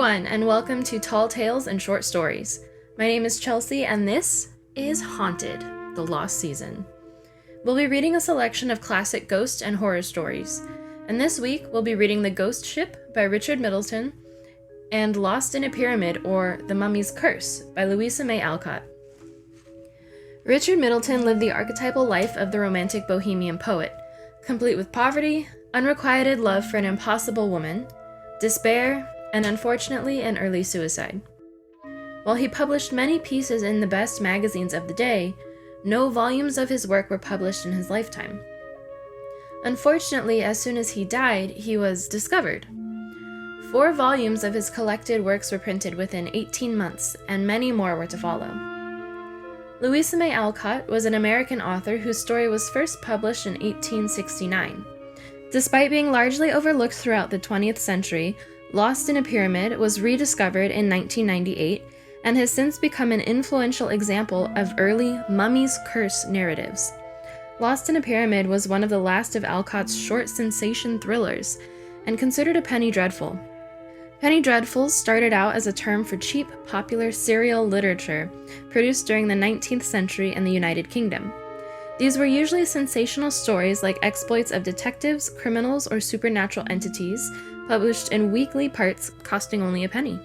everyone, and welcome to Tall Tales and Short Stories. My name is Chelsea, and this is Haunted, the Lost Season. We'll be reading a selection of classic ghost and horror stories, and this week we'll be reading The Ghost Ship by Richard Middleton and Lost in a Pyramid, or The Mummy's Curse by Louisa May Alcott. Richard Middleton lived the archetypal life of the romantic bohemian poet, complete with poverty, unrequited love for an impossible woman, despair, and unfortunately an early suicide. While he published many pieces in the best magazines of the day, no volumes of his work were published in his lifetime. Unfortunately, as soon as he died, he was discovered. 4 volumes of his collected works were printed within 18 months, and many more were to follow. Louisa May Alcott was an American author whose story was first published in 1869. Despite being largely overlooked throughout the 20th century, Lost in a Pyramid was rediscovered in 1998 and has since become an influential example of early Mummy's Curse narratives. Lost in a Pyramid was one of the last of Alcott's short sensation thrillers and considered a penny dreadful. Penny dreadfuls started out as a term for cheap, popular serial literature produced during the 19th century in the United Kingdom. These were usually sensational stories like exploits of detectives, criminals, or supernatural entities, published in weekly parts costing only a penny.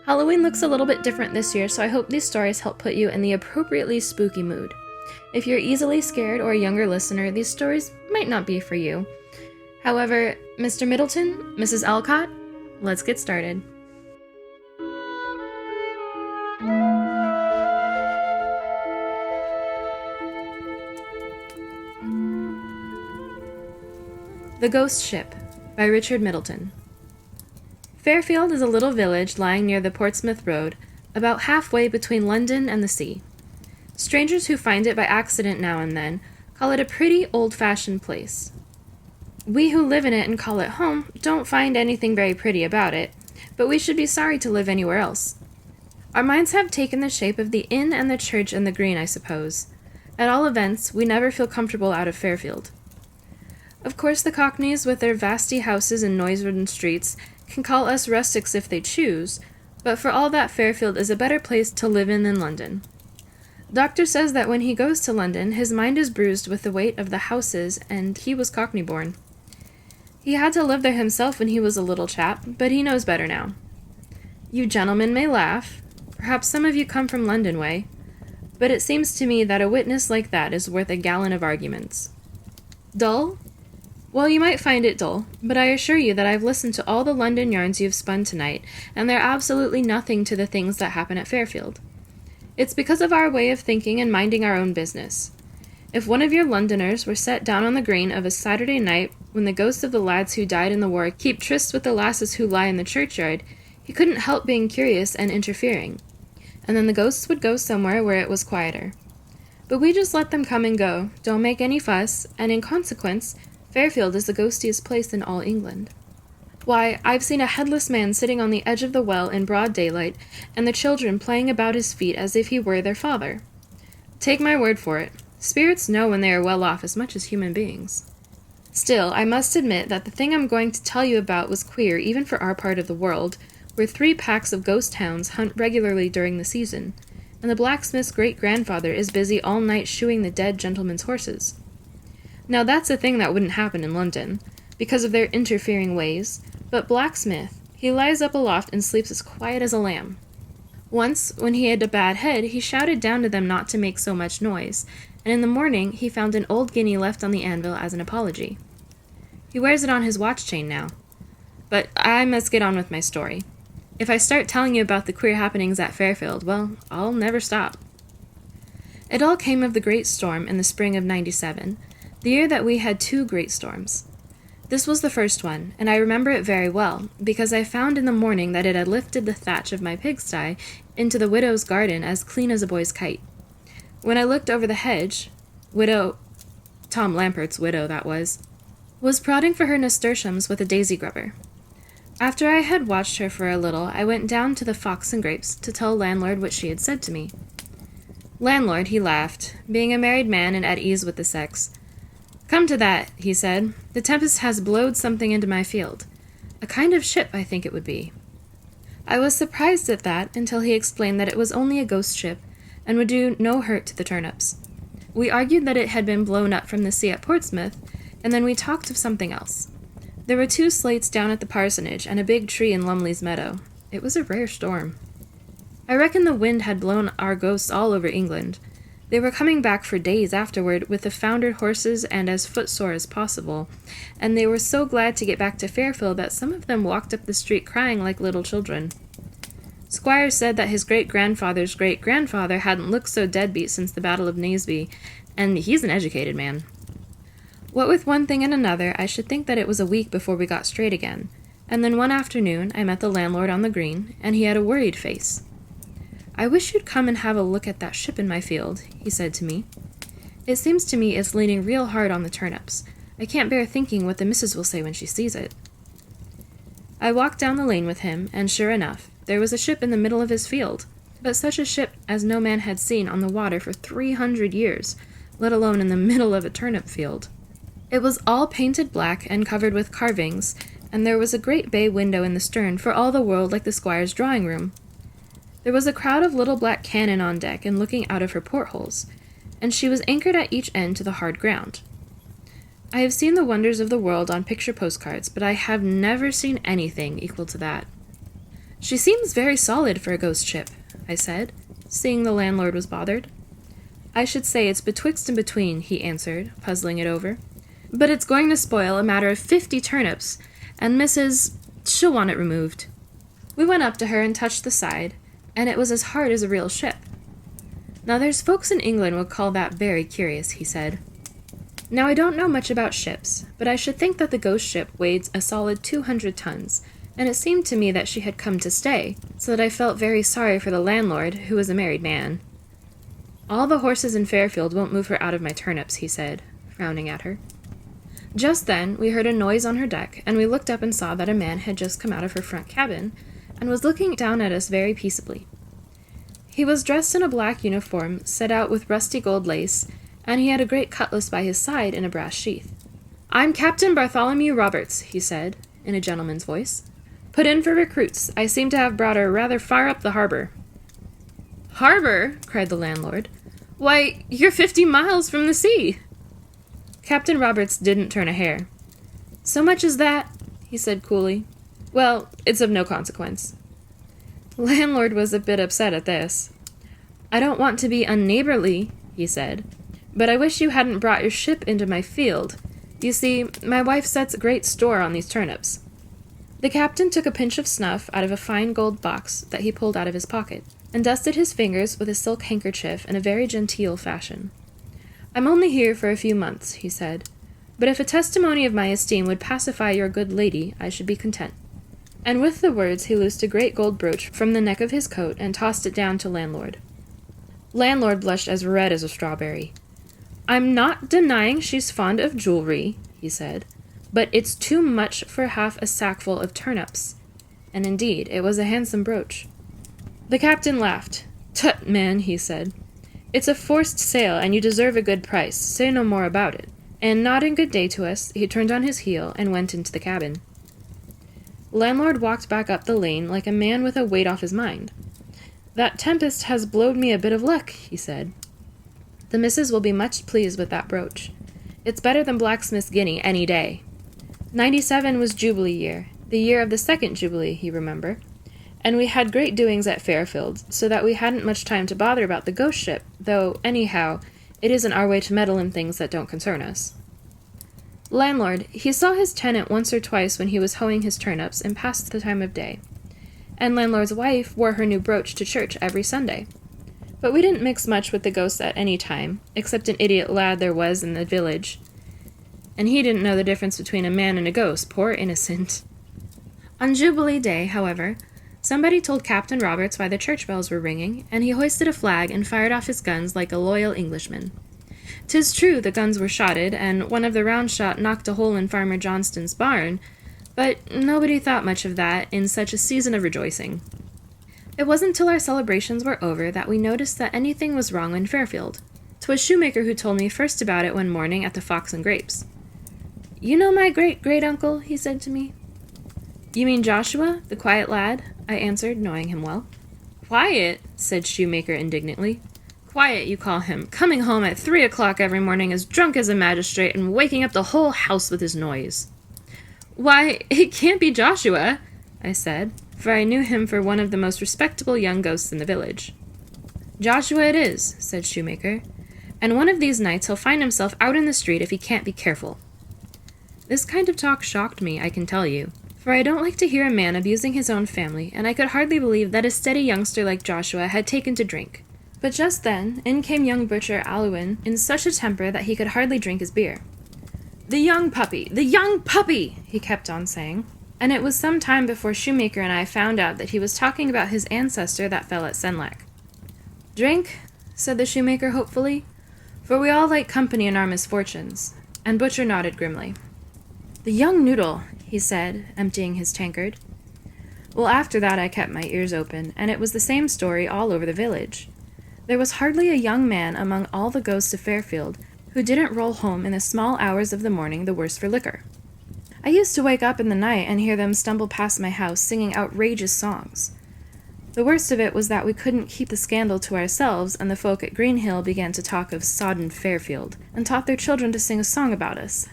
Halloween looks a little bit different this year, so I hope these stories help put you in the appropriately spooky mood. If you're easily scared or a younger listener, these stories might not be for you. However, Mr. Middleton, Mrs. Alcott, let's get started. The Ghost Ship by Richard Middleton. Fairfield is a little village lying near the Portsmouth Road, about halfway between London and the sea. Strangers who find it by accident now and then call it a pretty old-fashioned place. We who live in it and call it home don't find anything very pretty about it, but we should be sorry to live anywhere else. Our minds have taken the shape of the inn and the church and the green, I suppose. At all events, we never feel comfortable out of Fairfield. Of course, the Cockneys, with their vasty houses and noise-ridden streets, can call us rustics if they choose, but for all that, Fairfield is a better place to live in than London. Doctor says that when he goes to London, his mind is bruised with the weight of the houses, and he was Cockney-born. He had to live there himself when he was a little chap, but he knows better now. You gentlemen may laugh. Perhaps some of you come from London way, but it seems to me that a witness like that is worth a gallon of arguments. Dull? Well, you might find it dull, but I assure you that I've listened to all the London yarns you've spun tonight, and they're absolutely nothing to the things that happen at Fairfield. It's because of our way of thinking and minding our own business. If one of your Londoners were set down on the green of a Saturday night when the ghosts of the lads who died in the war keep tryst with the lasses who lie in the churchyard, he couldn't help being curious and interfering, and then the ghosts would go somewhere where it was quieter. But we just let them come and go, don't make any fuss, and in consequence, Fairfield is the ghostiest place in all England. Why, I've seen a headless man sitting on the edge of the well in broad daylight, and the children playing about his feet as if he were their father. Take my word for it, spirits know when they are well off as much as human beings. Still, I must admit that the thing I'm going to tell you about was queer even for our part of the world, where 3 packs of ghost hounds hunt regularly during the season, and the blacksmith's great-grandfather is busy all night shoeing the dead gentlemen's horses. Now that's a thing that wouldn't happen in London, because of their interfering ways, but Blacksmith, he lies up aloft and sleeps as quiet as a lamb. Once, when he had a bad head, he shouted down to them not to make so much noise, and in the morning he found an old guinea left on the anvil as an apology. He wears it on his watch chain now. But I must get on with my story. If I start telling you about the queer happenings at Fairfield, well, I'll never stop. It all came of the great storm in the spring of '97, the year that we had 2 great storms. This was the first one, and I remember it very well, because I found in the morning that it had lifted the thatch of my pigsty into the widow's garden as clean as a boy's kite. When I looked over the hedge, Tom Lampert's widow that was prodding for her nasturtiums with a daisy grubber. After I had watched her for a little, I went down to the Fox and Grapes to tell landlord what she had said to me. Landlord, he laughed, being a married man and at ease with the sex. Come to that, he said. The tempest has blowed something into my field. A kind of ship, I think it would be. I was surprised at that until he explained that it was only a ghost ship and would do no hurt to the turnips. We argued that it had been blown up from the sea at Portsmouth, and then we talked of something else. There were 2 slates down at the parsonage and a big tree in Lumley's meadow. It was a rare storm. I reckon the wind had blown our ghosts all over England. They were coming back for days afterward with the foundered horses and as footsore as possible, and they were so glad to get back to Fairfield that some of them walked up the street crying like little children. Squire said that his great-grandfather's great-grandfather hadn't looked so deadbeat since the Battle of Naseby, and he's an educated man. What with one thing and another, I should think that it was a week before we got straight again, and then one afternoon I met the landlord on the green, and he had a worried face. "I wish you'd come and have a look at that ship in my field," he said to me. "It seems to me it's leaning real hard on the turnips. I can't bear thinking what the missus will say when she sees it." I walked down the lane with him, and sure enough, there was a ship in the middle of his field, but such a ship as no man had seen on the water for 300 years, let alone in the middle of a turnip field. It was all painted black and covered with carvings, and there was a great bay window in the stern for all the world like the squire's drawing-room. There was a crowd of little black cannon on deck and looking out of her portholes, and she was anchored at each end to the hard ground. I have seen the wonders of the world on picture postcards, but I have never seen anything equal to that. "She seems very solid for a ghost ship," I said, seeing the landlord was bothered. "I should say it's betwixt and between," he answered, puzzling it over. "But it's going to spoil a matter of 50 turnips, and she'll want it removed." We went up to her and touched the side, and it was as hard as a real ship. "Now there's folks in England would call that very curious," he said. Now I don't know much about ships, but I should think that the ghost ship weighed a solid 200 tons, and it seemed to me that she had come to stay, so that I felt very sorry for the landlord, who was a married man. "All the horses in Fairfield won't move her out of my turnips," he said, frowning at her. Just then we heard a noise on her deck, and we looked up and saw that a man had just come out of her front cabin, and was looking down at us very peaceably. He was dressed in a black uniform, set out with rusty gold lace, and he had a great cutlass by his side in a brass sheath. "I'm Captain Bartholomew Roberts," he said, in a gentleman's voice. "Put in for recruits. I seem to have brought her rather far up the harbor." "Harbor?" cried the landlord. "Why, you're 50 miles from the sea." Captain Roberts didn't turn a hair. "So much as that?" he said coolly. "Well, it's of no consequence." The landlord was a bit upset at this. "I don't want to be unneighborly," he said, "but I wish you hadn't brought your ship into my field. You see, my wife sets great store on these turnips." The captain took a pinch of snuff out of a fine gold box that he pulled out of his pocket, and dusted his fingers with a silk handkerchief in a very genteel fashion. "I'm only here for a few months," he said, "but if a testimony of my esteem would pacify your good lady, I should be content." And with the words he loosed a great gold brooch from the neck of his coat and tossed it down to landlord. Landlord blushed as red as a strawberry. "I'm not denying she's fond of jewelry," he said, "but it's too much for half a sackful of turnips." And indeed, it was a handsome brooch. The captain laughed. "Tut, man," he said. "It's a forced sale, and you deserve a good price. Say no more about it." And nodding good day to us, he turned on his heel and went into the cabin. Landlord walked back up the lane like a man with a weight off his mind. "That tempest has blowed me a bit of luck," he said. "The missus will be much pleased with that brooch. It's better than blacksmith's guinea any day. 97 was Jubilee year, the year of the second Jubilee, you remember, and we had great doings at Fairfield, so that we hadn't much time to bother about the ghost ship, though, anyhow, it isn't our way to meddle in things that don't concern us." Landlord, he saw his tenant once or twice when he was hoeing his turnips and passed the time of day, and landlord's wife wore her new brooch to church every Sunday. But we didn't mix much with the ghosts at any time, except an idiot lad there was in the village, and he didn't know the difference between a man and a ghost, poor innocent. On Jubilee Day, however, somebody told Captain Roberts why the church bells were ringing, and he hoisted a flag and fired off his guns like a loyal Englishman. 'Tis true the guns were shotted, and one of the round shot knocked a hole in Farmer Johnston's barn, but nobody thought much of that in such a season of rejoicing. It wasn't till our celebrations were over that we noticed that anything was wrong in Fairfield. 'Twas Shoemaker who told me first about it one morning at the Fox and Grapes. "You know my great-great-uncle?" he said to me. "You mean Joshua, the quiet lad? I answered, knowing him well. Quiet, said Shoemaker indignantly. Quiet, you call him, coming home at 3 o'clock every morning as drunk as a magistrate and waking up the whole house with his noise. Why, it can't be Joshua, I said, for I knew him for one of the most respectable young ghosts in the village. Joshua it is, said Shoemaker, and one of these nights he'll find himself out in the street if he can't be careful. This kind of talk shocked me, I can tell you, for I don't like to hear a man abusing his own family, and I could hardly believe that a steady youngster like Joshua had taken to drink. But just then, in came young butcher Alwyn in such a temper that he could hardly drink his beer. The young puppy! The young puppy! He kept on saying, and it was some time before Shoemaker and I found out that he was talking about his ancestor that fell at Senlac. Drink? Said the shoemaker hopefully, for we all like company in our misfortunes, and Butcher nodded grimly. The young noodle, he said, emptying his tankard. Well, after that I kept my ears open, and it was the same story all over the village. There was hardly a young man among all the ghosts of Fairfield who didn't roll home in the small hours of the morning the worse for liquor. I used to wake up in the night and hear them stumble past my house singing outrageous songs. The worst of it was that we couldn't keep the scandal to ourselves, and the folk at Greenhill began to talk of sodden Fairfield, and taught their children to sing a song about us.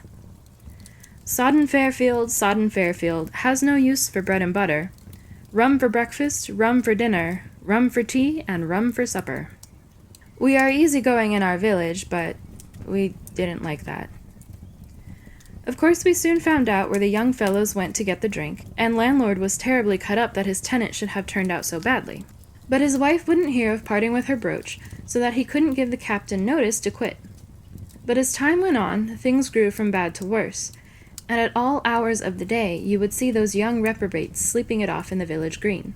Sodden Fairfield, has no use for bread and butter. Rum for breakfast, rum for dinner, rum for tea, and rum for supper. We are easygoing in our village, but we didn't like that. Of course, we soon found out where the young fellows went to get the drink, and landlord was terribly cut up that his tenant should have turned out so badly. But his wife wouldn't hear of parting with her brooch, so that he couldn't give the captain notice to quit. But as time went on, things grew from bad to worse, and at all hours of the day you would see those young reprobates sleeping it off in the village green.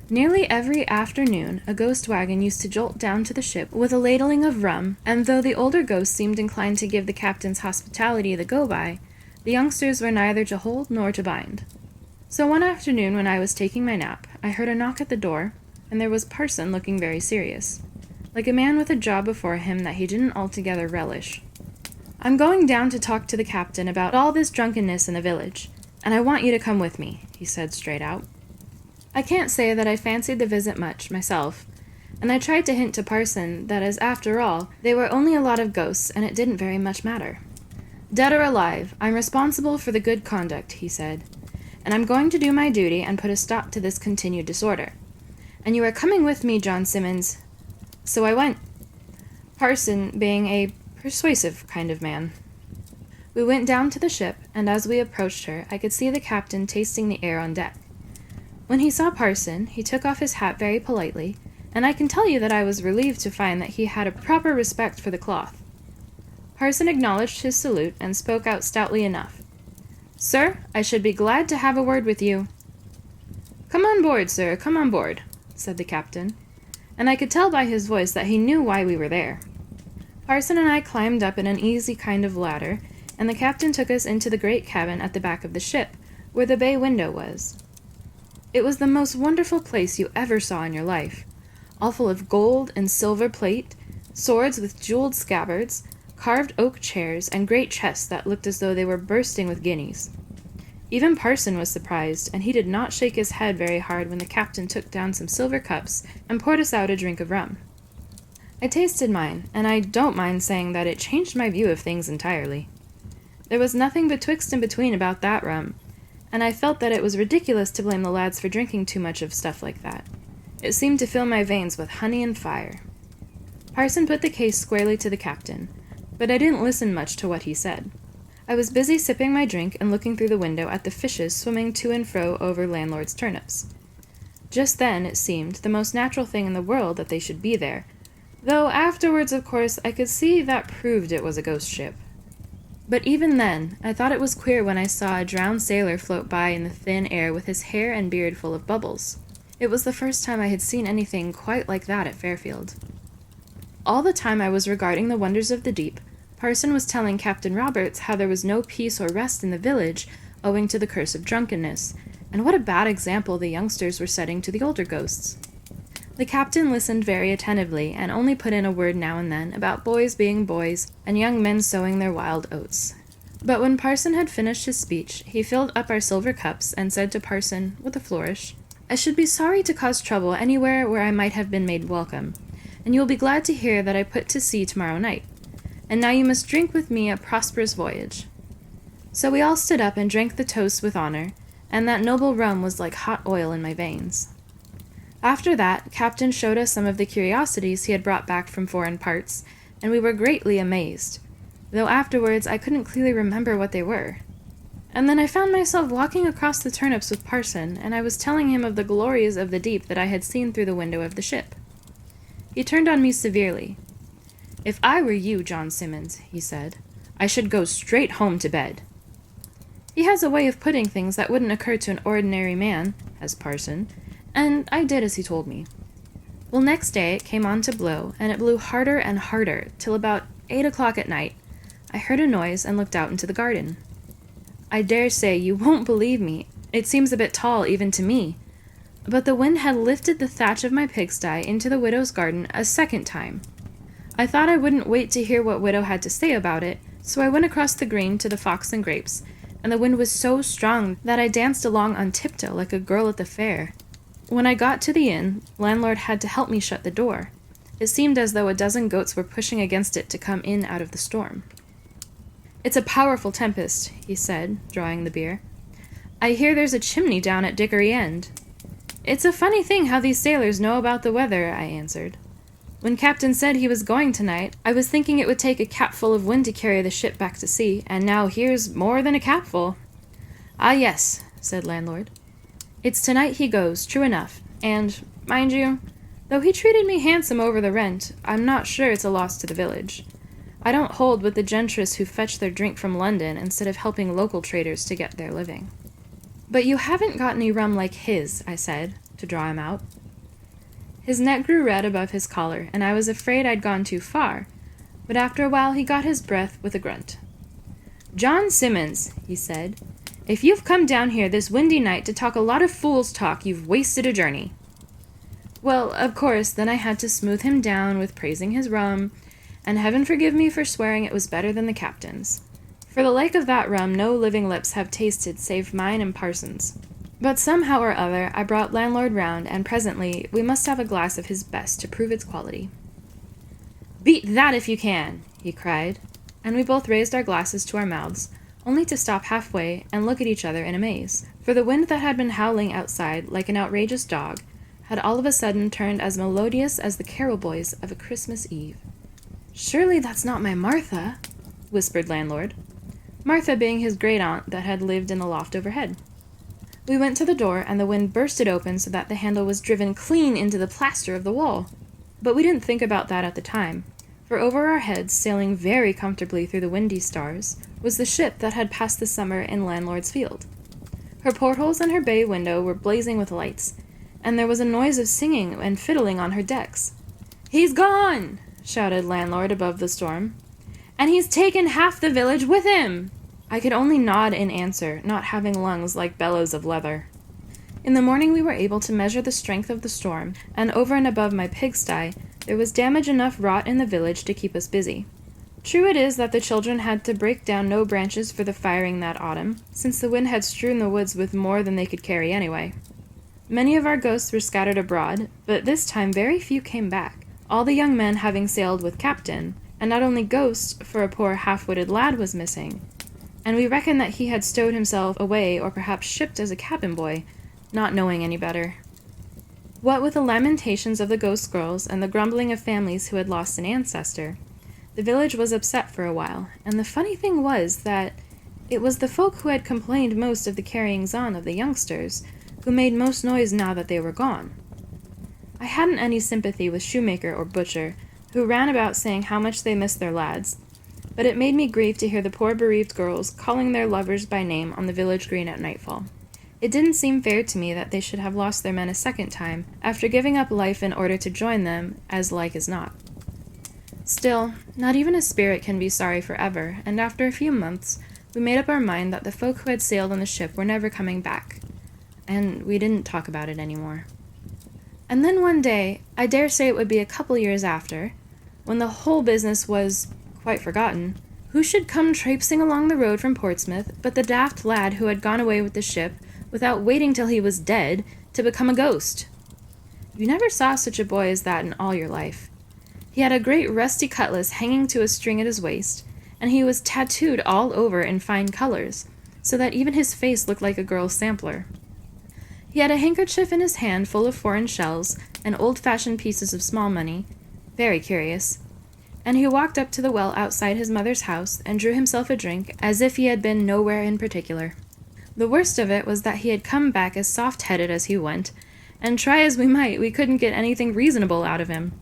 Nearly every afternoon a ghost wagon used to jolt down to the ship with a ladling of rum, and though the older ghosts seemed inclined to give the captain's hospitality the go-by, the youngsters were neither to hold nor to bind. So one afternoon when I was taking my nap, I heard a knock at the door, and there was Parson looking very serious, like a man with a job before him that he didn't altogether relish. I'm going down to talk to the captain about all this drunkenness in the village, and I want you to come with me, he said straight out. I can't say that I fancied the visit much, myself, and I tried to hint to Parson that as, after all, they were only a lot of ghosts, and it didn't very much matter. Dead or alive, I'm responsible for the good conduct, he said, and I'm going to do my duty and put a stop to this continued disorder. And you are coming with me, John Simmons. So I went, Parson being a persuasive kind of man. We went down to the ship, and as we approached her, I could see the captain tasting the air on deck. When he saw Parson, he took off his hat very politely, and I can tell you that I was relieved to find that he had a proper respect for the cloth. Parson acknowledged his salute and spoke out stoutly enough. Sir, I should be glad to have a word with you. Come on board, sir, come on board, said the captain, and I could tell by his voice that he knew why we were there. Parson and I climbed up in an easy kind of ladder, and the captain took us into the great cabin at the back of the ship, where the bay window was. It was the most wonderful place you ever saw in your life, all full of gold and silver plate, swords with jeweled scabbards, carved oak chairs, and great chests that looked as though they were bursting with guineas. Even Parson was surprised, and he did not shake his head very hard when the captain took down some silver cups and poured us out a drink of rum. I tasted mine, and I don't mind saying that it changed my view of things entirely. There was nothing betwixt and between about that rum, and I felt that it was ridiculous to blame the lads for drinking too much of stuff like that. It seemed to fill my veins with honey and fire. Parson put the case squarely to the captain, but I didn't listen much to what he said. I was busy sipping my drink and looking through the window at the fishes swimming to and fro over landlord's turnips. Just then, it seemed, the most natural thing in the world that they should be there, though afterwards, of course, I could see that proved it was a ghost ship. But even then, I thought it was queer when I saw a drowned sailor float by in the thin air with his hair and beard full of bubbles. It was the first time I had seen anything quite like that at Fairfield. All the time I was regarding the wonders of the deep, Parson was telling Captain Roberts how there was no peace or rest in the village owing to the curse of drunkenness, and what a bad example the youngsters were setting to the older ghosts. The captain listened very attentively, and only put in a word now and then about boys being boys and young men sowing their wild oats. But when Parson had finished his speech, he filled up our silver cups and said to Parson, with a flourish, I should be sorry to cause trouble anywhere where I might have been made welcome, and you will be glad to hear that I put to sea tomorrow night. And now you must drink with me a prosperous voyage." So we all stood up and drank the toast with honor, and that noble rum was like hot oil in my veins. After that, Captain showed us some of the curiosities he had brought back from foreign parts, and we were greatly amazed, though afterwards I couldn't clearly remember what they were. And then I found myself walking across the turnips with Parson, and I was telling him of the glories of the deep that I had seen through the window of the ship. He turned on me severely. "If I were you, John Simmons," he said, "I should go straight home to bed." He has a way of putting things that wouldn't occur to an ordinary man, has Parson, and I did as he told me. Well, next day it came on to blow, and it blew harder and harder, till about 8 o'clock at night. I heard a noise and looked out into the garden. I dare say you won't believe me, it seems a bit tall even to me, but the wind had lifted the thatch of my pigsty into the widow's garden a second time. I thought I wouldn't wait to hear what widow had to say about it, so I went across the green to the Fox and Grapes, and the wind was so strong that I danced along on tiptoe like a girl at the fair. When I got to the inn, landlord had to help me shut the door. It seemed as though a dozen goats were pushing against it to come in out of the storm. "It's a powerful tempest," he said, drawing the beer. "I hear there's a chimney down at Dickory End." "It's a funny thing how these sailors know about the weather," I answered. "When Captain said he was going tonight, I was thinking it would take a capful of wind to carry the ship back to sea, and now here's more than a capful." "Ah, yes," said landlord. "It's tonight he goes, true enough, and, mind you, though he treated me handsome over the rent, I'm not sure it's a loss to the village. I don't hold with the gentress who fetch their drink from London instead of helping local traders to get their living." "But you haven't got any rum like his," I said, to draw him out. His neck grew red above his collar, and I was afraid I'd gone too far, but after a while he got his breath with a grunt. "John Simmons," he said, "if you've come down here this windy night to talk a lot of fool's talk, you've wasted a journey." Well, of course, then I had to smooth him down with praising his rum, and heaven forgive me for swearing it was better than the captain's. For the like of that rum no living lips have tasted save mine and Parson's. But somehow or other I brought landlord round, and presently we must have a glass of his best to prove its quality. "Beat that if you can!" he cried, and we both raised our glasses to our mouths, only to stop halfway and look at each other in amaze, for the wind that had been howling outside like an outrageous dog had all of a sudden turned as melodious as the carol boys of a Christmas Eve. "Surely that's not my Martha," whispered landlord, Martha being his great-aunt that had lived in the loft overhead. We went to the door, and the wind burst it open so that the handle was driven clean into the plaster of the wall. But we didn't think about that at the time, for over our heads, sailing very comfortably through the windy stars, was the ship that had passed the summer in landlord's field. Her portholes and her bay window were blazing with lights, and there was a noise of singing and fiddling on her decks. "He's gone!" shouted landlord above the storm. "And he's taken half the village with him!" I could only nod in answer, not having lungs like bellows of leather. In the morning we were able to measure the strength of the storm, and over and above my pigsty, there was damage enough wrought in the village to keep us busy. True it is that the children had to break down no branches for the firing that autumn, since the wind had strewn the woods with more than they could carry anyway. Many of our ghosts were scattered abroad, but this time very few came back, all the young men having sailed with Captain, and not only ghosts, for a poor half-witted lad was missing, and we reckoned that he had stowed himself away or perhaps shipped as a cabin boy, not knowing any better. What with the lamentations of the ghost girls and the grumbling of families who had lost an ancestor, the village was upset for a while, and the funny thing was that it was the folk who had complained most of the carryings-on of the youngsters who made most noise now that they were gone. I hadn't any sympathy with shoemaker or butcher, who ran about saying how much they missed their lads, but it made me grieve to hear the poor bereaved girls calling their lovers by name on the village green at nightfall. It didn't seem fair to me that they should have lost their men a second time, after giving up life in order to join them, as like as not. Still, not even a spirit can be sorry forever, and after a few months, we made up our mind that the folk who had sailed on the ship were never coming back, and we didn't talk about it anymore. And then one day, I dare say it would be a couple years after, when the whole business was quite forgotten, who should come traipsing along the road from Portsmouth but the daft lad who had gone away with the ship without waiting till he was dead to become a ghost. You never saw such a boy as that in all your life. He had a great rusty cutlass hanging to a string at his waist, and he was tattooed all over in fine colors, so that even his face looked like a girl's sampler. He had a handkerchief in his hand full of foreign shells and old-fashioned pieces of small money, very curious, and he walked up to the well outside his mother's house and drew himself a drink as if he had been nowhere in particular. The worst of it was that he had come back as soft-headed as he went, and try as we might, we couldn't get anything reasonable out of him.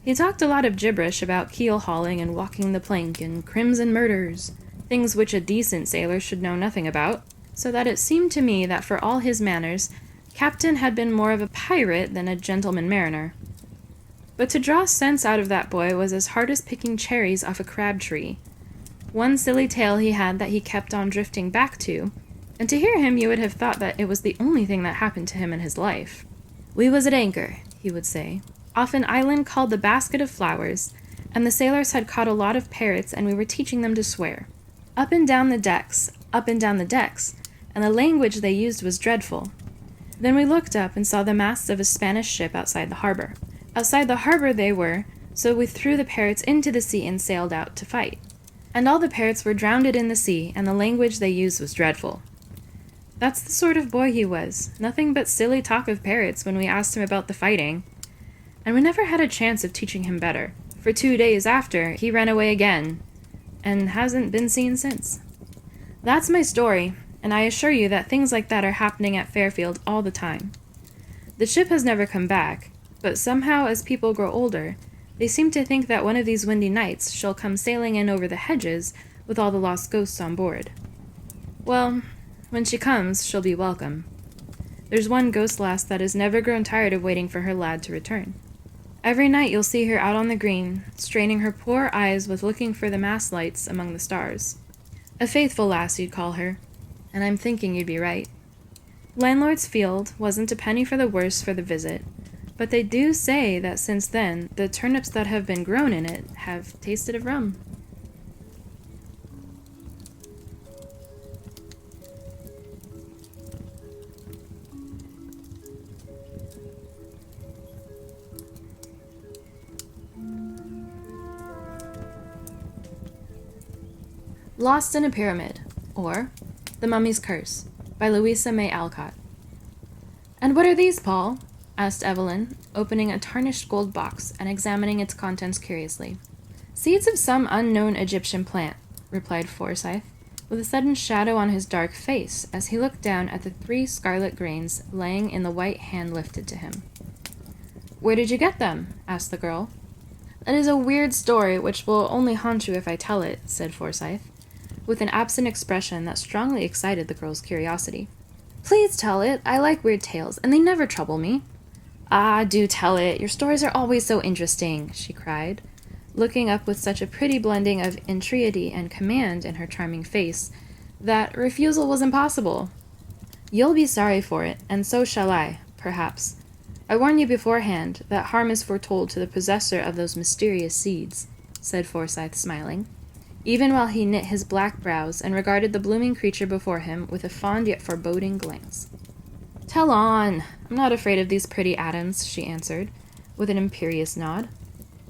He talked a lot of gibberish about keel-hauling and walking the plank and crimson murders, things which a decent sailor should know nothing about, so that it seemed to me that for all his manners, Captain had been more of a pirate than a gentleman mariner. But to draw sense out of that boy was as hard as picking cherries off a crab tree. One silly tale he had that he kept on drifting back to, and to hear him you would have thought that it was the only thing that happened to him in his life. "We was at anchor," he would say, "off an island called the Basket of Flowers, and the sailors had caught a lot of parrots and we were teaching them to swear. Up and down the decks, and the language they used was dreadful. Then we looked up and saw the masts of a Spanish ship outside the harbor. Outside the harbor they were, so we threw the parrots into the sea and sailed out to fight. And all the parrots were drowned in the sea, and the language they used was dreadful." That's the sort of boy he was, nothing but silly talk of parrots when we asked him about the fighting. And we never had a chance of teaching him better. For 2 days after, he ran away again, and hasn't been seen since. That's my story, and I assure you that things like that are happening at Fairfield all the time. The ship has never come back, but somehow as people grow older, they seem to think that one of these windy nights she'll come sailing in over the hedges with all the lost ghosts on board. Well, when she comes, she'll be welcome. There's one ghost lass that has never grown tired of waiting for her lad to return. Every night you'll see her out on the green, straining her poor eyes with looking for the mast lights among the stars. A faithful lass you'd call her, and I'm thinking you'd be right. Landlord's field wasn't a penny for the worse for the visit, but they do say that since then, the turnips that have been grown in it have tasted of rum. Lost in a Pyramid, or The Mummy's Curse, by Louisa May Alcott. "And what are these, Paul?" asked Evelyn, opening a tarnished gold box and examining its contents curiously. "Seeds of some unknown Egyptian plant," replied Forsyth, with a sudden shadow on his dark face as he looked down at the 3 scarlet grains laying in the white hand lifted to him. "Where did you get them?" asked the girl. "That is a weird story which will only haunt you if I tell it," said Forsyth, with an absent expression that strongly excited the girl's curiosity. "Please tell it. I like weird tales, and they never trouble me." "Ah, do tell it. Your stories are always so interesting," she cried, looking up with such a pretty blending of entreaty and command in her charming face that refusal was impossible. "You'll be sorry for it, and so shall I, perhaps. I warn you beforehand that harm is foretold to the possessor of those mysterious seeds," said Forsyth, smiling, even while he knit his black brows and regarded the blooming creature before him with a fond yet foreboding glance. "Tell on. I'm not afraid of these pretty atoms," she answered, with an imperious nod.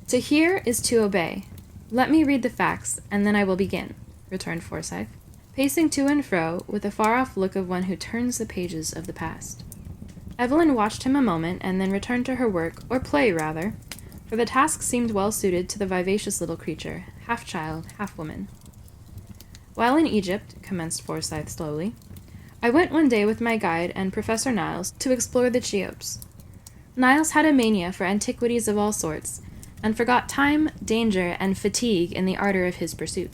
"To hear is to obey. Let me read the facts, and then I will begin," returned Forsyth, pacing to and fro with a far-off look of one who turns the pages of the past. Evelyn watched him a moment and then returned to her work, or play, rather, for the task seemed well suited to the vivacious little creature, half child, half woman. "While in Egypt," commenced Forsyth slowly, "I went one day with my guide and Professor Niles to explore the Cheops. Niles had a mania for antiquities of all sorts, and forgot time, danger, and fatigue in the ardor of his pursuit.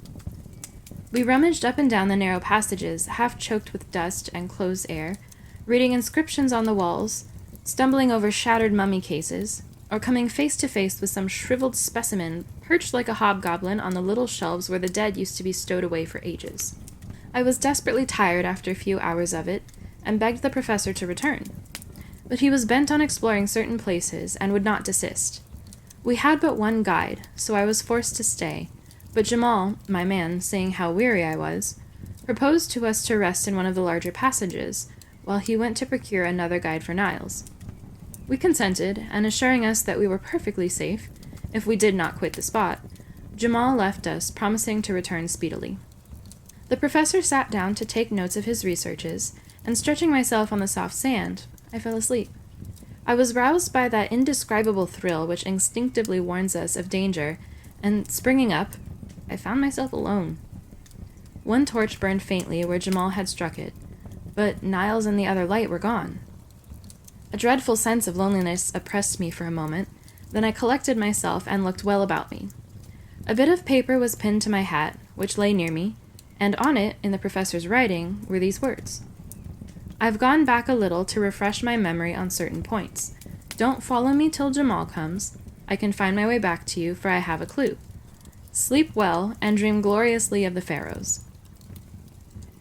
We rummaged up and down the narrow passages, half choked with dust and close air, reading inscriptions on the walls, stumbling over shattered mummy cases, or coming face to face with some shriveled specimen perched like a hobgoblin on the little shelves where the dead used to be stowed away for ages. I was desperately tired after a few hours of it, and begged the professor to return. But he was bent on exploring certain places, and would not desist. We had but one guide, so I was forced to stay, but Jamal, my man, seeing how weary I was, proposed to us to rest in one of the larger passages, while he went to procure another guide for Niles. We consented, and assuring us that we were perfectly safe, if we did not quit the spot, Jamal left us, promising to return speedily. The professor sat down to take notes of his researches, and stretching myself on the soft sand, I fell asleep. I was roused by that indescribable thrill which instinctively warns us of danger, and springing up, I found myself alone. One torch burned faintly where Jamal had struck it, but Niles and the other light were gone. A dreadful sense of loneliness oppressed me for a moment, then I collected myself and looked well about me. A bit of paper was pinned to my hat, which lay near me, and on it, in the professor's writing, were these words. I've gone back a little to refresh my memory on certain points. Don't follow me till Jamal comes. I can find my way back to you, for I have a clue. Sleep well, and dream gloriously of the Pharaohs.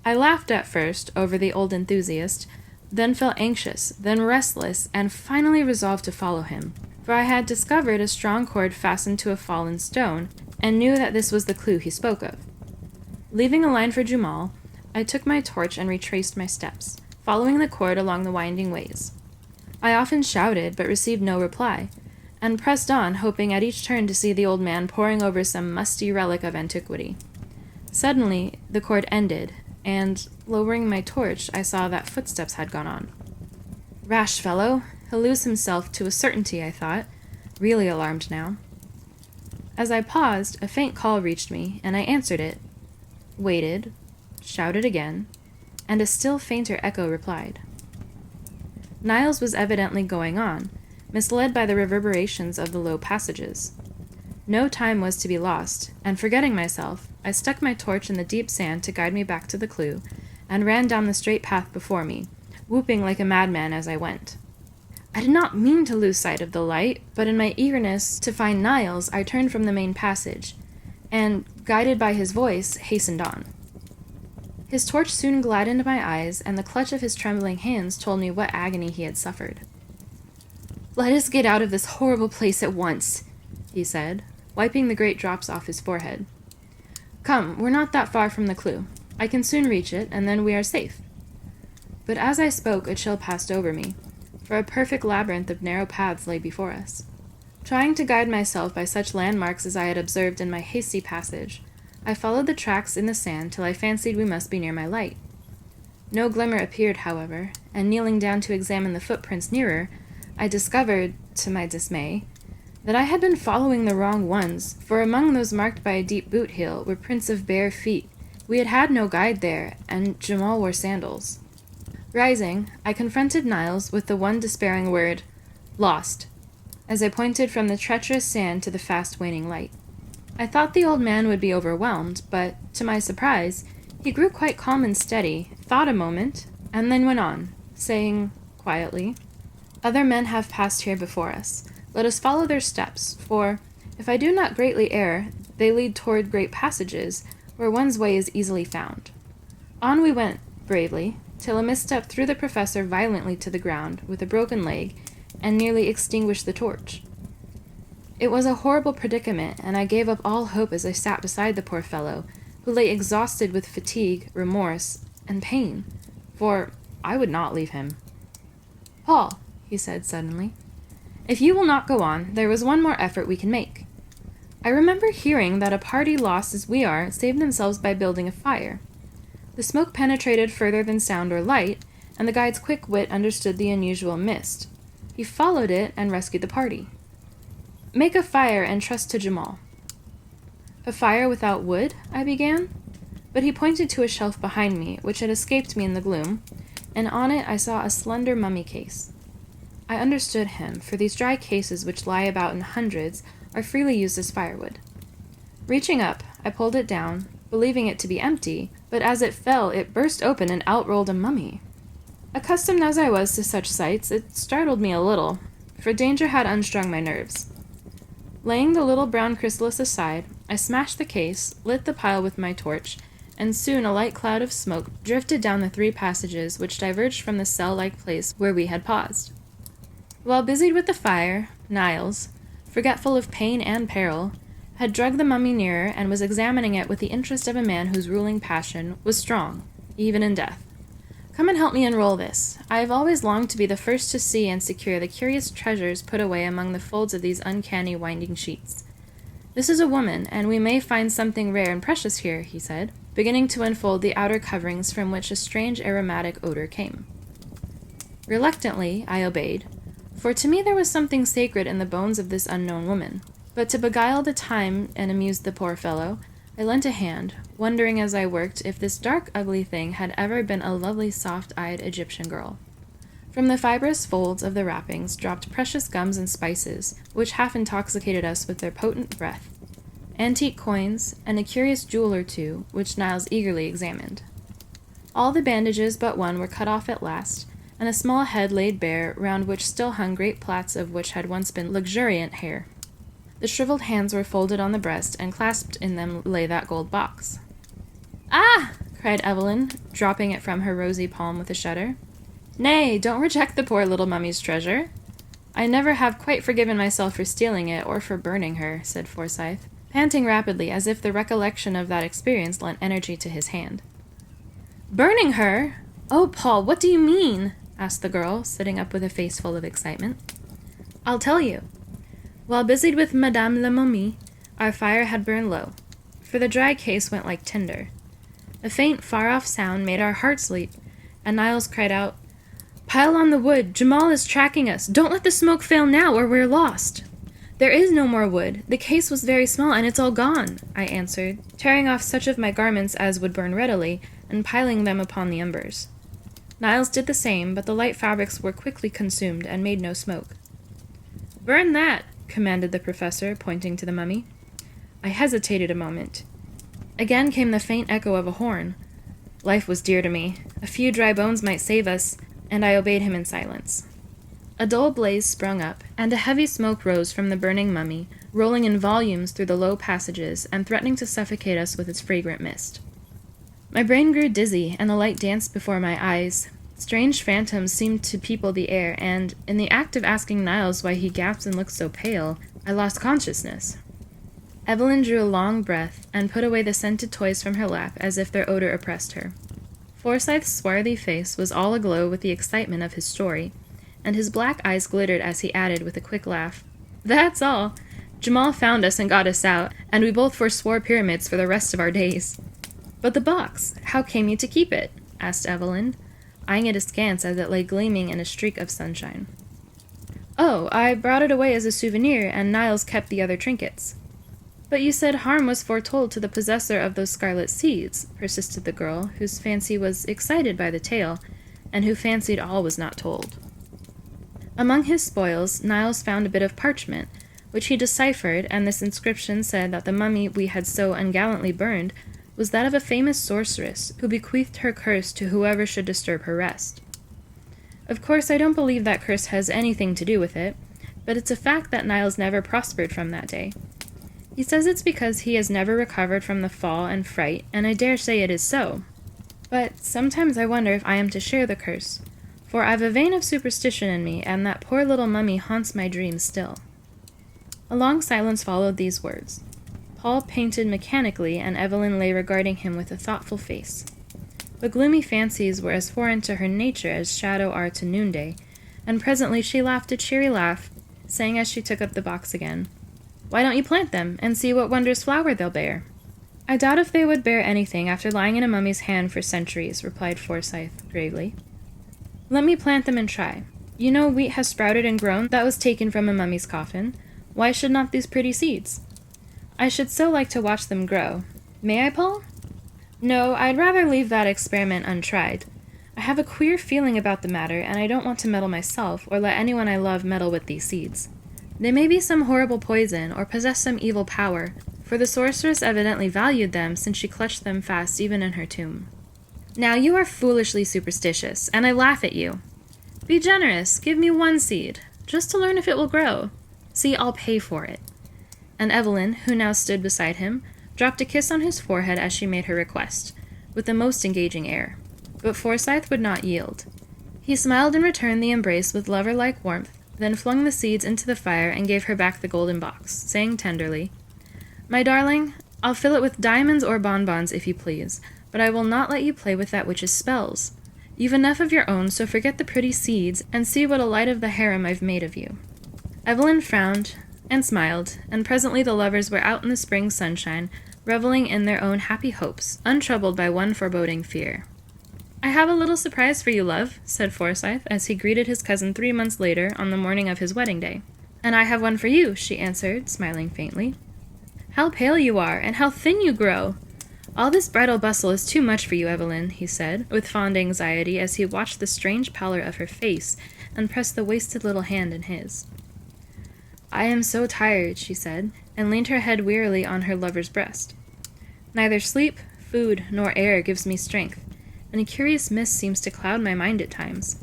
I laughed at first over the old enthusiast, then felt anxious, then restless, and finally resolved to follow him, for I had discovered a strong cord fastened to a fallen stone, and knew that this was the clue he spoke of. Leaving a line for Jamal, I took my torch and retraced my steps, following the cord along the winding ways. I often shouted, but received no reply, and pressed on, hoping at each turn to see the old man poring over some musty relic of antiquity. Suddenly, the cord ended, and, lowering my torch, I saw that footsteps had gone on. Rash fellow! He'll lose himself to a certainty, I thought, really alarmed now. As I paused, a faint call reached me, and I answered it, waited, shouted again, and a still fainter echo replied. Niles was evidently going on, misled by the reverberations of the low passages. No time was to be lost, and forgetting myself, I stuck my torch in the deep sand to guide me back to the clue, and ran down the straight path before me, whooping like a madman as I went. I did not mean to lose sight of the light, but in my eagerness to find Niles, I turned from the main passage, and, guided by his voice, hastened on. His torch soon gladdened into my eyes, and the clutch of his trembling hands told me what agony he had suffered. "Let us get out of this horrible place at once," he said, wiping the great drops off his forehead. "Come, we're not that far from the clue. I can soon reach it, and then we are safe." But as I spoke, a chill passed over me, for a perfect labyrinth of narrow paths lay before us. Trying to guide myself by such landmarks as I had observed in my hasty passage, I followed the tracks in the sand till I fancied we must be near my light. No glimmer appeared, however, and kneeling down to examine the footprints nearer, I discovered, to my dismay, that I had been following the wrong ones, for among those marked by a deep boot heel were prints of bare feet. We had had no guide there, and Jamal wore sandals. Rising, I confronted Niles with the one despairing word, "Lost," as I pointed from the treacherous sand to the fast-waning light. I thought the old man would be overwhelmed, but, to my surprise, he grew quite calm and steady, thought a moment, and then went on, saying, quietly, "Other men have passed here before us. Let us follow their steps, for, if I do not greatly err, they lead toward great passages, where one's way is easily found." On we went, bravely, till a misstep threw the professor violently to the ground, with a broken leg, and nearly extinguished the torch. It was a horrible predicament, and I gave up all hope as I sat beside the poor fellow, who lay exhausted with fatigue, remorse, and pain, for I would not leave him. "Paul," he said suddenly, "if you will not go on, there is one more effort we can make. I remember hearing that a party lost as we are saved themselves by building a fire. The smoke penetrated further than sound or light, and the guide's quick wit understood the unusual mist. He followed it and rescued the party. Make a fire and trust to Jamal." "A fire without wood?" I began, but he pointed to a shelf behind me, which had escaped me in the gloom, and on it I saw a slender mummy case. I understood him, for these dry cases which lie about in hundreds are freely used as firewood. Reaching up, I pulled it down, believing it to be empty, but as it fell, it burst open and out rolled a mummy. Accustomed as I was to such sights, it startled me a little, for danger had unstrung my nerves. Laying the little brown chrysalis aside, I smashed the case, lit the pile with my torch, and soon a light cloud of smoke drifted down the 3 passages which diverged from the cell-like place where we had paused. While busied with the fire, Niles, forgetful of pain and peril, had dragged the mummy nearer and was examining it with the interest of a man whose ruling passion was strong, even in death. Come and help me unroll this. I have always longed to be the first to see and secure the curious treasures put away among the folds of these uncanny winding sheets. This is a woman, and we may find something rare and precious here, he said, beginning to unfold the outer coverings from which a strange aromatic odor came. Reluctantly, I obeyed, for to me there was something sacred in the bones of this unknown woman. But to beguile the time and amuse the poor fellow, I lent a hand, wondering as I worked if this dark, ugly thing had ever been a lovely, soft-eyed Egyptian girl. From the fibrous folds of the wrappings dropped precious gums and spices, which half intoxicated us with their potent breath, antique coins, and a curious jewel or two, which Niles eagerly examined. All the bandages but one were cut off at last, and a small head laid bare, round which still hung great plaits of which had once been luxuriant hair. The shriveled hands were folded on the breast, and clasped in them lay that gold box. "Ah!" cried Evelyn, dropping it from her rosy palm with a shudder. "Nay, don't reject the poor little mummy's treasure. I never have quite forgiven myself for stealing it, or for burning her," said Forsyth, panting rapidly as if the recollection of that experience lent energy to his hand. "Burning her? Oh, Paul, what do you mean?" asked the girl, sitting up with a face full of excitement. "I'll tell you. While busied with Madame la Momie, our fire had burned low, for the dry case went like tinder. A faint, far-off sound made our hearts leap, and Niles cried out, 'Pile on the wood! Jamal is tracking us! Don't let the smoke fail now, or we're lost!' 'There is no more wood. The case was very small, and it's all gone,' I answered, tearing off such of my garments as would burn readily, and piling them upon the embers. Niles did the same, but the light fabrics were quickly consumed, and made no smoke. 'Burn that!' commanded the professor, pointing to the mummy. I hesitated a moment. Again came the faint echo of a horn. Life was dear to me. A few dry bones might save us, and I obeyed him in silence. A dull blaze sprung up, and a heavy smoke rose from the burning mummy, rolling in volumes through the low passages, and threatening to suffocate us with its fragrant mist. My brain grew dizzy, and the light danced before my eyes. Strange phantoms seemed to people the air, and, in the act of asking Niles why he gasped and looked so pale, I lost consciousness. Evelyn drew a long breath, and put away the scented toys from her lap as if their odor oppressed her. Forsyth's swarthy face was all aglow with the excitement of his story, and his black eyes glittered as he added with a quick laugh, "That's all. Jamal found us and got us out, and we both forswore pyramids for the rest of our days." "But the box, how came you to keep it?" asked Evelyn, eyeing it askance as it lay gleaming in a streak of sunshine. "Oh, I brought it away as a souvenir, and Niles kept the other trinkets." "But you said harm was foretold to the possessor of those scarlet seeds," persisted the girl, whose fancy was excited by the tale, and who fancied all was not told. Among his spoils, Niles found a bit of parchment, which he deciphered, and this inscription said that the mummy we had so ungallantly burned was that of a famous sorceress, who bequeathed her curse to whoever should disturb her rest. Of course, I don't believe that curse has anything to do with it, but it's a fact that Niles never prospered from that day. He says it's because he has never recovered from the fall and fright, and I dare say it is so. But sometimes I wonder if I am to share the curse, for I've a vein of superstition in me, and that poor little mummy haunts my dreams still." A long silence followed these words. Paul painted mechanically, and Evelyn lay regarding him with a thoughtful face. But gloomy fancies were as foreign to her nature as shadow are to noonday, and presently she laughed a cheery laugh, saying as she took up the box again, "Why don't you plant them, and see what wondrous flower they'll bear?" "I doubt if they would bear anything after lying in a mummy's hand for centuries," replied Forsyth gravely. "Let me plant them and try. You know wheat has sprouted and grown that was taken from a mummy's coffin. Why should not these pretty seeds? I should so like to watch them grow. May I, Paul?" "No, I'd rather leave that experiment untried. I have a queer feeling about the matter, and I don't want to meddle myself, or let anyone I love meddle with these seeds. They may be some horrible poison, or possess some evil power, for the sorceress evidently valued them, since she clutched them fast even in her tomb." "Now you are foolishly superstitious, and I laugh at you. Be generous, give me one seed, just to learn if it will grow. See, I'll pay for it." And Evelyn, who now stood beside him, dropped a kiss on his forehead as she made her request, with the most engaging air. But Forsyth would not yield. He smiled and returned the embrace with lover-like warmth, then flung the seeds into the fire and gave her back the golden box, saying tenderly, "My darling, I'll fill it with diamonds or bonbons if you please, but I will not let you play with that witch's spells. You've enough of your own, so forget the pretty seeds, and see what a light of the harem I've made of you." Evelyn frowned and smiled, and presently the lovers were out in the spring sunshine, reveling in their own happy hopes, untroubled by one foreboding fear. "I have a little surprise for you, love," said Forsyth, as he greeted his cousin 3 months later on the morning of his wedding day. "And I have one for you," she answered, smiling faintly. "How pale you are, and how thin you grow! All this bridal bustle is too much for you, Evelyn," he said, with fond anxiety as he watched the strange pallor of her face and pressed the wasted little hand in his. "I am so tired," she said, and leaned her head wearily on her lover's breast. "Neither sleep, food, nor air gives me strength, and a curious mist seems to cloud my mind at times.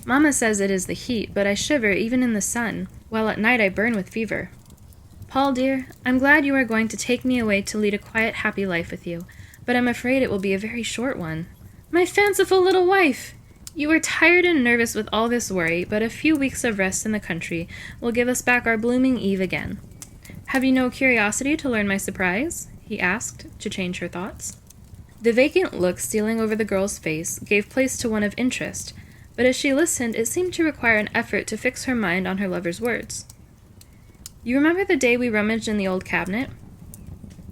Mamma says it is the heat, but I shiver even in the sun, while at night I burn with fever. Paul, dear, I'm glad you are going to take me away to lead a quiet, happy life with you, but I'm afraid it will be a very short one. My fanciful little wife! You are tired and nervous with all this worry, but a few weeks of rest in the country will give us back our blooming Eve again. Have you no curiosity to learn my surprise?" he asked, to change her thoughts. The vacant look stealing over the girl's face gave place to one of interest, but as she listened, it seemed to require an effort to fix her mind on her lover's words. "You remember the day we rummaged in the old cabinet?"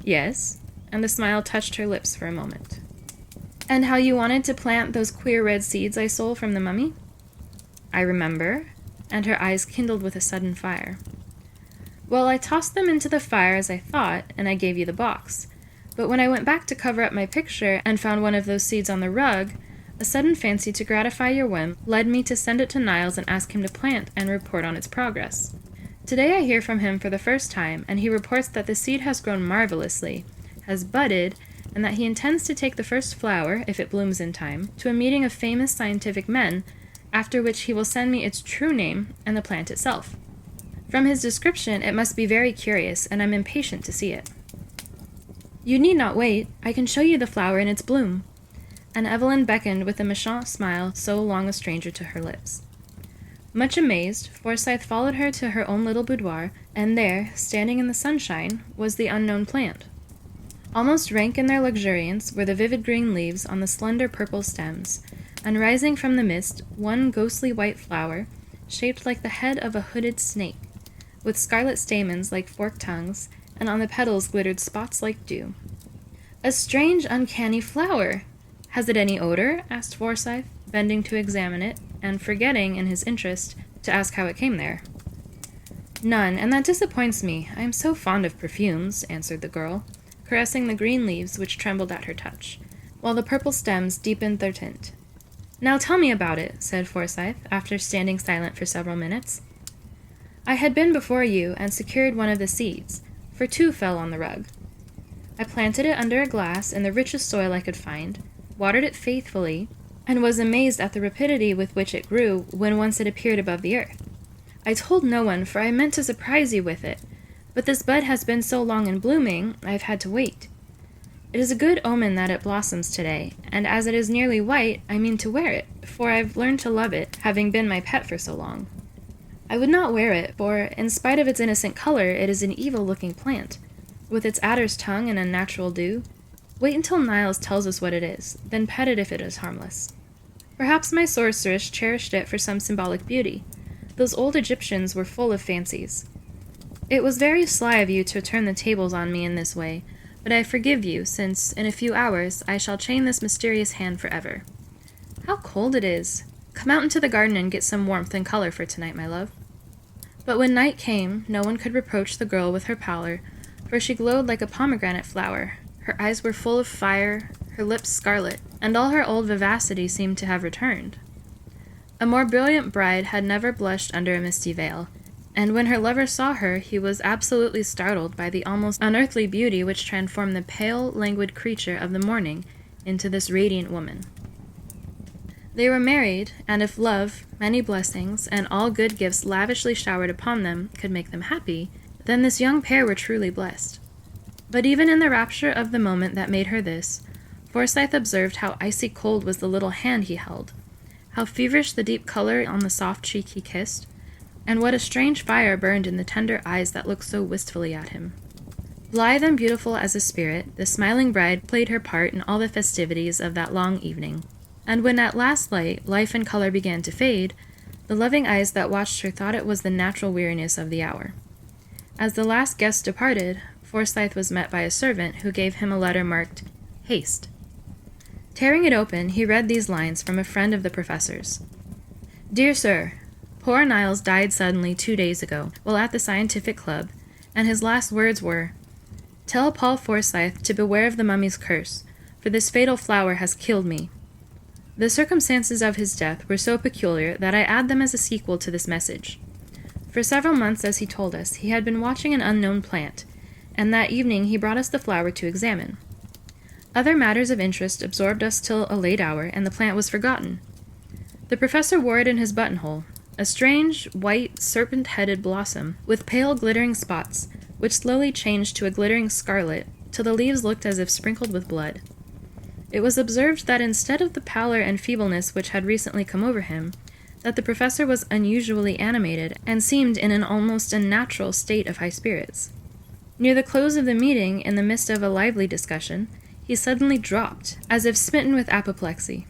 "Yes," and the smile touched her lips for a moment. "And how you wanted to plant those queer red seeds I stole from the mummy?" "I remember," and her eyes kindled with a sudden fire. "Well, I tossed them into the fire as I thought, and I gave you the box. But when I went back to cover up my picture and found one of those seeds on the rug, a sudden fancy to gratify your whim led me to send it to Niles and ask him to plant and report on its progress. Today I hear from him for the first time, and he reports that the seed has grown marvelously, has budded, and that he intends to take the first flower, if it blooms in time, to a meeting of famous scientific men, after which he will send me its true name and the plant itself. From his description, it must be very curious, and I'm impatient to see it." "You need not wait. I can show you the flower in its bloom." And Evelyn beckoned with a méchant smile so long a stranger to her lips. Much amazed, Forsyth followed her to her own little boudoir, and there, standing in the sunshine, was the unknown plant. Almost rank in their luxuriance were the vivid green leaves on the slender purple stems, and rising from the mist, one ghostly white flower, shaped like the head of a hooded snake, with scarlet stamens like forked tongues, and on the petals glittered spots like dew. "A strange, uncanny flower! Has it any odor?" asked Forsyth, bending to examine it, and forgetting, in his interest, to ask how it came there. "None, and that disappoints me. I am so fond of perfumes," answered the girl, caressing the green leaves which trembled at her touch, while the purple stems deepened their tint. "Now tell me about it," said Forsyth, after standing silent for several minutes. "I had been before you, and secured one of the seeds, for 2 fell on the rug. I planted it under a glass in the richest soil I could find, watered it faithfully, and was amazed at the rapidity with which it grew when once it appeared above the earth. I told no one, for I meant to surprise you with it, but this bud has been so long in blooming, I have had to wait. It is a good omen that it blossoms today, and as it is nearly white, I mean to wear it, for I've learned to love it, having been my pet for so long. I would not wear it, for, in spite of its innocent color, it is an evil-looking plant, with its adder's tongue and unnatural dew. Wait until Niles tells us what it is, then pet it if it is harmless. Perhaps my sorceress cherished it for some symbolic beauty. Those old Egyptians were full of fancies. It was very sly of you to turn the tables on me in this way, but I forgive you, since, in a few hours, I shall chain this mysterious hand forever. How cold it is! Come out into the garden and get some warmth and color for tonight, my love." But when night came, no one could reproach the girl with her pallor, for she glowed like a pomegranate flower. Her eyes were full of fire, her lips scarlet, and all her old vivacity seemed to have returned. A more brilliant bride had never blushed under a misty veil, and when her lover saw her, he was absolutely startled by the almost unearthly beauty which transformed the pale, languid creature of the morning into this radiant woman. They were married, and if love, many blessings, and all good gifts lavishly showered upon them could make them happy, then this young pair were truly blessed. But even in the rapture of the moment that made her this, Forsyth observed how icy cold was the little hand he held, how feverish the deep color on the soft cheek he kissed, and what a strange fire burned in the tender eyes that looked so wistfully at him. Blithe and beautiful as a spirit, the smiling bride played her part in all the festivities of that long evening. and when at last life and color began to fade, the loving eyes that watched her thought it was the natural weariness of the hour. As the last guest departed, Forsyth was met by a servant who gave him a letter marked, "Haste." Tearing it open, he read these lines from a friend of the professor's. "Dear Sir, poor Niles died suddenly 2 days ago, while at the scientific club, and his last words were, 'Tell Paul Forsyth to beware of the mummy's curse, for this fatal flower has killed me.' The circumstances of his death were so peculiar that I add them as a sequel to this message. For several months, as he told us, he had been watching an unknown plant, and that evening he brought us the flower to examine. Other matters of interest absorbed us till a late hour, and the plant was forgotten. The professor wore it in his buttonhole, a strange, white, serpent-headed blossom, with pale glittering spots, which slowly changed to a glittering scarlet, till the leaves looked as if sprinkled with blood. It was observed that instead of the pallor and feebleness which had recently come over him, that the professor was unusually animated, and seemed in an almost unnatural state of high spirits. Near the close of the meeting, in the midst of a lively discussion, he suddenly dropped, as if smitten with apoplexy.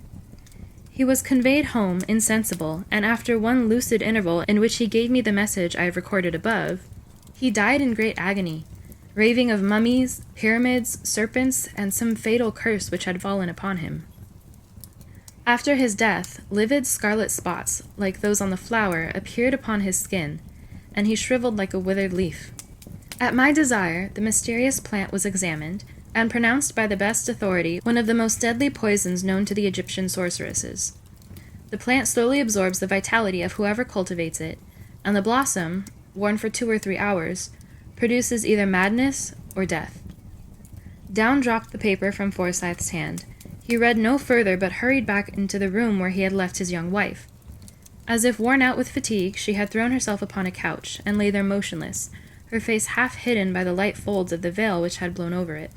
He was conveyed home, insensible, and after one lucid interval in which he gave me the message I have recorded above, he died in great agony, raving of mummies, pyramids, serpents, and some fatal curse which had fallen upon him. After his death, livid scarlet spots, like those on the flower, appeared upon his skin, and he shriveled like a withered leaf. At my desire, the mysterious plant was examined, and pronounced by the best authority one of the most deadly poisons known to the Egyptian sorceresses. The plant slowly absorbs the vitality of whoever cultivates it, and the blossom, worn for 2 or 3 hours, produces either madness or death." Down dropped the paper from Forsyth's hand. He read no further, but hurried back into the room where he had left his young wife. As if worn out with fatigue, she had thrown herself upon a couch, and lay there motionless, her face half hidden by the light folds of the veil which had blown over it.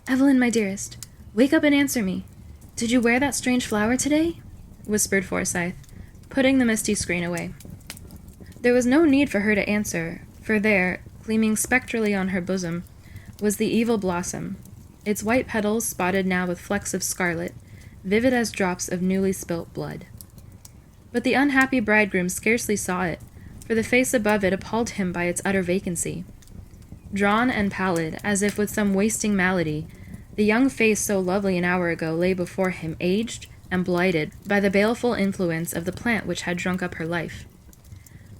"Evelyn, my dearest, wake up and answer me. Did you wear that strange flower today?" whispered Forsyth, putting the misty screen away. There was no need for her to answer, for there, gleaming spectrally on her bosom, was the evil blossom, its white petals spotted now with flecks of scarlet, vivid as drops of newly spilt blood. But the unhappy bridegroom scarcely saw it, for the face above it appalled him by its utter vacancy. Drawn and pallid, as if with some wasting malady, the young face so lovely an hour ago lay before him aged and blighted by the baleful influence of the plant which had drunk up her life.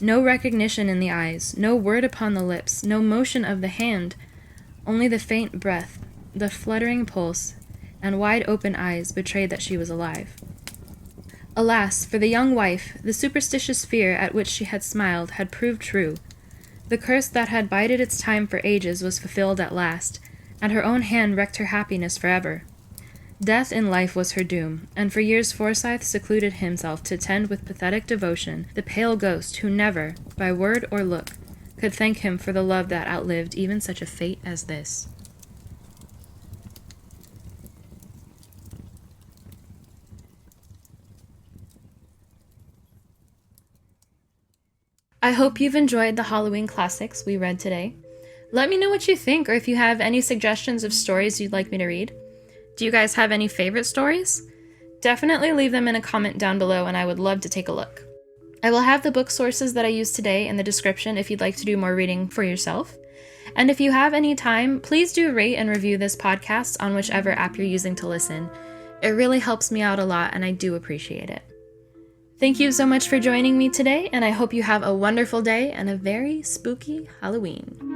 No recognition in the eyes, no word upon the lips, no motion of the hand, only the faint breath, the fluttering pulse, and wide-open eyes betrayed that she was alive. Alas, for the young wife, the superstitious fear at which she had smiled had proved true. The curse that had bided its time for ages was fulfilled at last, and her own hand wrecked her happiness forever. Death in life was her doom, and for years Forsyth secluded himself to tend with pathetic devotion the pale ghost who never, by word or look, could thank him for the love that outlived even such a fate as this. I hope you've enjoyed the Halloween classics we read today. Let me know what you think, or if you have any suggestions of stories you'd like me to read. Do you guys have any favorite stories? Definitely leave them in a comment down below, and I would love to take a look. I will have the book sources that I used today in the description if you'd like to do more reading for yourself. And if you have any time, please do rate and review this podcast on whichever app you're using to listen. It really helps me out a lot, and I do appreciate it. Thank you so much for joining me today, and I hope you have a wonderful day and a very spooky Halloween.